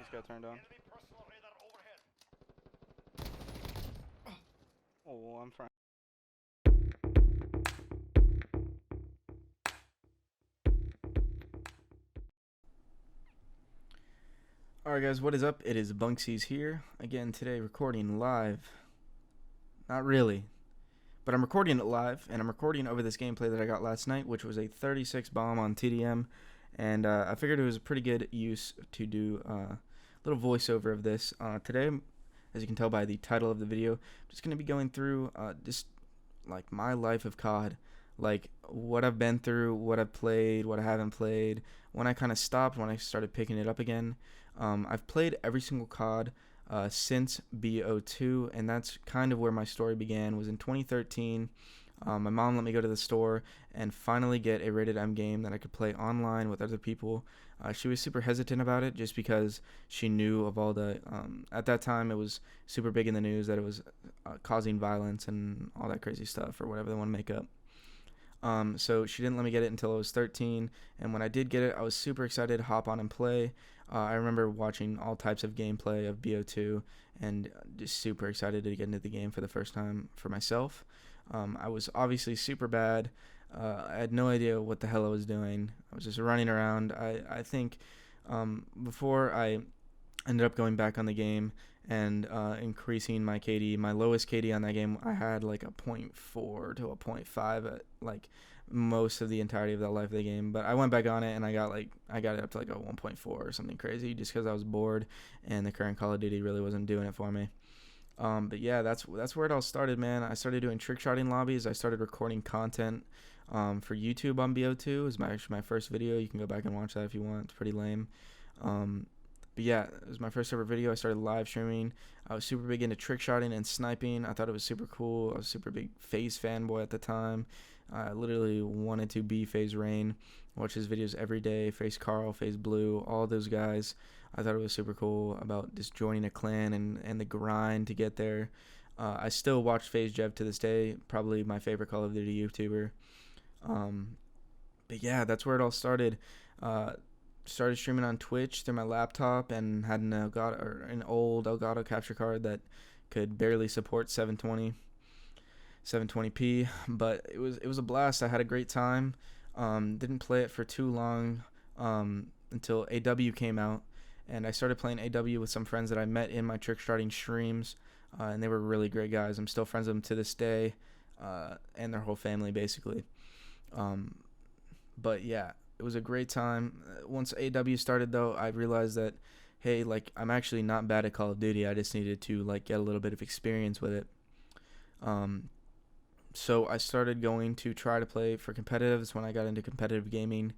just got turned on. Oh, well, I'm trying. Alright guys, what is up? It is Bunkzies here. Again today recording live. Not really. But I'm recording it live, and I'm recording over this gameplay that I got last night, which was a 36 bomb on TDM. And I figured it was a pretty good use to do a little voiceover of this. Today, as you can tell by the title of the video, I'm just going to be going through just like my life of COD. Like what I've been through, what I've played, what I haven't played, when I kind of stopped, when I started picking it up again. I've played every single COD since BO2, and that's kind of where my story began. Was in 2013. My mom let me go to the store and finally get a rated M game that I could play online with other people. She was super hesitant about it just because she knew of all the at that time it was super big in the news that it was causing violence and all that crazy stuff or whatever they want to make up. So she didn't let me get it until I was 13, and when I did get it, I was super excited to hop on and play. I remember watching all types of gameplay of BO2 and just super excited to get into the game for the first time for myself. I was obviously super bad. I had no idea what the hell I was doing. I was just running around. I think before I ended up going back on the game and increasing my KD. My lowest KD on that game, I had like a point 0.4 to a point 0.5 at like most of the entirety of that life of the game. But I went back on it and I got it up to like a 1.4 or something crazy just because I was bored and the current Call of Duty really wasn't doing it for me. But yeah, that's where it all started, man. I started doing trick shotting lobbies. I started recording content for YouTube on BO2. It was my first video. You can go back and watch that if you want. It's pretty lame. But yeah, it was my first ever video. I started live streaming. I was super big into trick shotting and sniping. I thought it was super cool. I was a super big FaZe fanboy at the time. I literally wanted to be FaZe Rain. Watch his videos every day. FaZe Carl, FaZe Blue, all those guys. I thought it was super cool about just joining a clan and the grind to get there. I still watch FaZe Jev to this day. Probably my favorite Call of Duty YouTuber. But yeah, that's where it all started. Started streaming on Twitch through my laptop and had an old Elgato capture card that could barely support 720p, but it was a blast. I had a great time. Didn't play it for too long until AW came out, and I started playing AW with some friends that I met in my trick starting streams, and they were really great guys. I'm still friends with them to this day, and their whole family basically. Um, but yeah, it was a great time. Once AW started though, I realized that hey, like I'm actually not bad at Call of Duty. I just needed to like get a little bit of experience with it. Um, so I started going to try to play for competitives when I got into competitive gaming.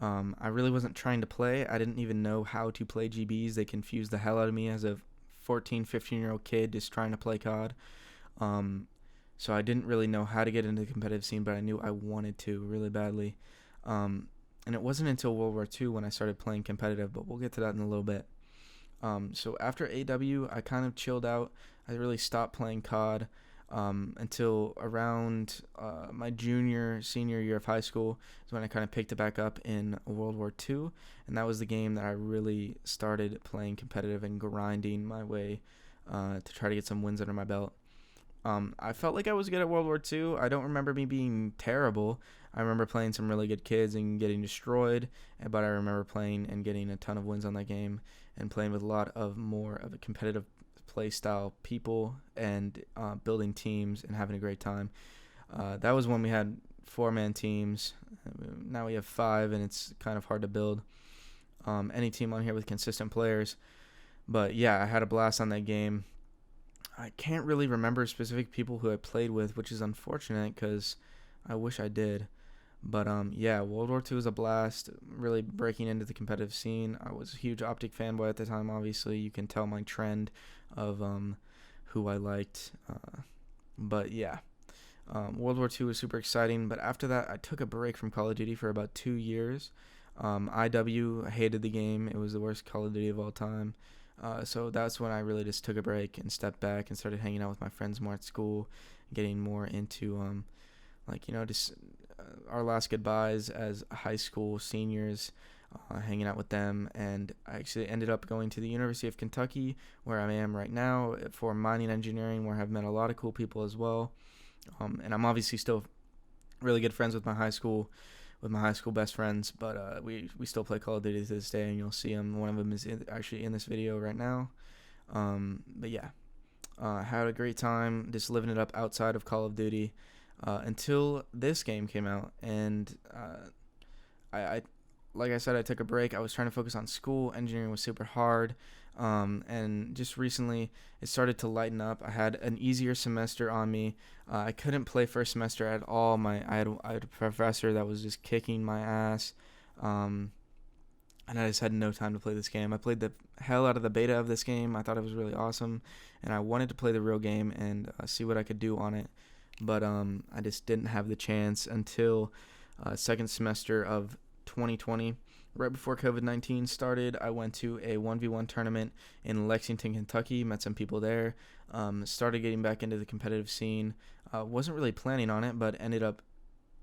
I really wasn't trying to play. I didn't even know how to play GBs. They confused the hell out of me as a 14, 15-year-old kid just trying to play COD. Um, so I didn't really know how to get into the competitive scene, but I knew I wanted to really badly. Um, and it wasn't until World War II when I started playing competitive, but we'll get to that in a little bit. So after AW, I kind of chilled out. I really stopped playing COD until around my senior year of high school is when I kind of picked it back up in World War II, and that was the game that I really started playing competitive and grinding my way to try to get some wins under my belt. I felt like I was good at World War II. I don't remember me being terrible. I remember playing some really good kids and getting destroyed, but I remember playing and getting a ton of wins on that game and playing with a lot of more of a competitive play style people and building teams and having a great time. That was when we had 4-man teams. Now we have 5, and it's kind of hard to build any team on here with consistent players. But yeah, I had a blast on that game. I can't really remember specific people who I played with, which is unfortunate because I wish I did. But yeah, World War II was a blast. Really breaking into the competitive scene. I was a huge Optic fanboy at the time. Obviously, you can tell my trend of who I liked. But yeah, World War II was super exciting. But after that, I took a break from Call of Duty for about 2 years. IW hated the game. It was the worst Call of Duty of all time. So that's when I really just took a break and stepped back and started hanging out with my friends more at school, getting more into just our last goodbyes as high school seniors. hanging out with them, and I actually ended up going to the University of Kentucky, where I am right now, for mining engineering, where I've met a lot of cool people as well. And I'm obviously still really good friends with my high school best friends, but we still play Call of Duty to this day, and you'll see them. One of them is actually in this video right now. But yeah, had a great time just living it up outside of Call of Duty until this game came out, and I like I said, I took a break. I was trying to focus on school. Engineering was super hard. And just recently, it started to lighten up. I had an easier semester on me. I couldn't play first semester at all. I had a professor that was just kicking my ass. And I just had no time to play this game. I played the hell out of the beta of this game. I thought it was really awesome. And I wanted to play the real game and see what I could do on it. But I just didn't have the chance until second semester of 2020. Right before COVID-19 started, I went to a 1v1 tournament in Lexington, Kentucky, met some people there, started getting back into the competitive scene. Wasn't really planning on it, but ended up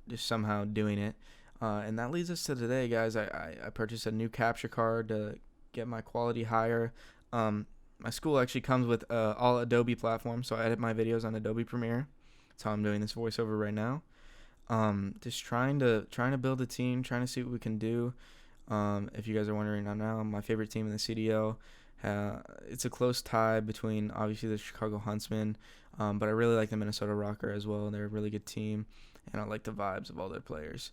just somehow doing it. And that leads us to today, guys. I purchased a new capture card to get my quality higher. My school actually comes with all Adobe platforms, so I edit my videos on Adobe Premiere. That's how I'm doing this voiceover right now. Just trying to build a team, trying to see what we can do. If you guys are wondering, now my favorite team in the CDL. It's a close tie between obviously the Chicago Huntsmen, but I really like the Minnesota Rocker as well. They're a really good team, and I like the vibes of all their players.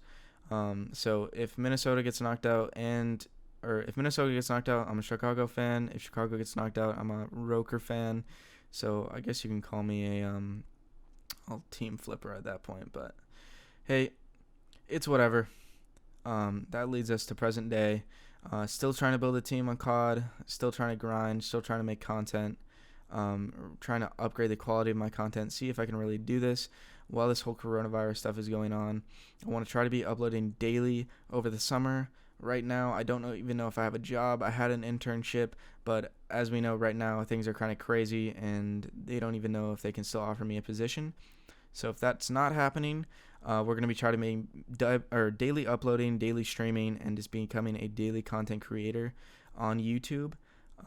So if Minnesota gets knocked out, I'm a Chicago fan. If Chicago gets knocked out, I'm a Roker fan. So I guess you can call me a team flipper at that point, but hey, it's whatever. That leads us to present day. Still trying to build a team on COD. Still trying to grind. Still trying to make content. Trying to upgrade the quality of my content. See if I can really do this while this whole coronavirus stuff is going on. I want to try to be uploading daily over the summer. Right now, I don't even know if I have a job. I had an internship, but as we know right now, things are kind of crazy, and they don't even know if they can still offer me a position. So if that's not happening, we're going to be trying to make daily uploading, daily streaming, and just becoming a daily content creator on YouTube,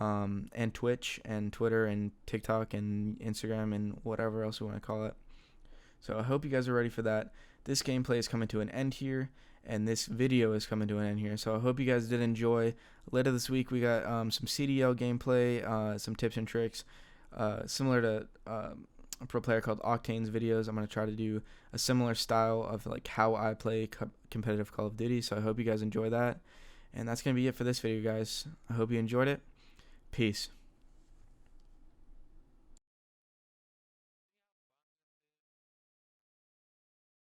and Twitch and Twitter and TikTok and Instagram and whatever else we want to call it. So I hope you guys are ready for that. This gameplay is coming to an end here, and this video is coming to an end here. So I hope you guys did enjoy. Later this week, we got some CDL gameplay, some tips and tricks, similar to a pro player called Octane's videos. I'm going to try to do a similar style of like how I play competitive Call of Duty. So I hope you guys enjoy that. And that's going to be it for this video, guys. I hope you enjoyed it. Peace.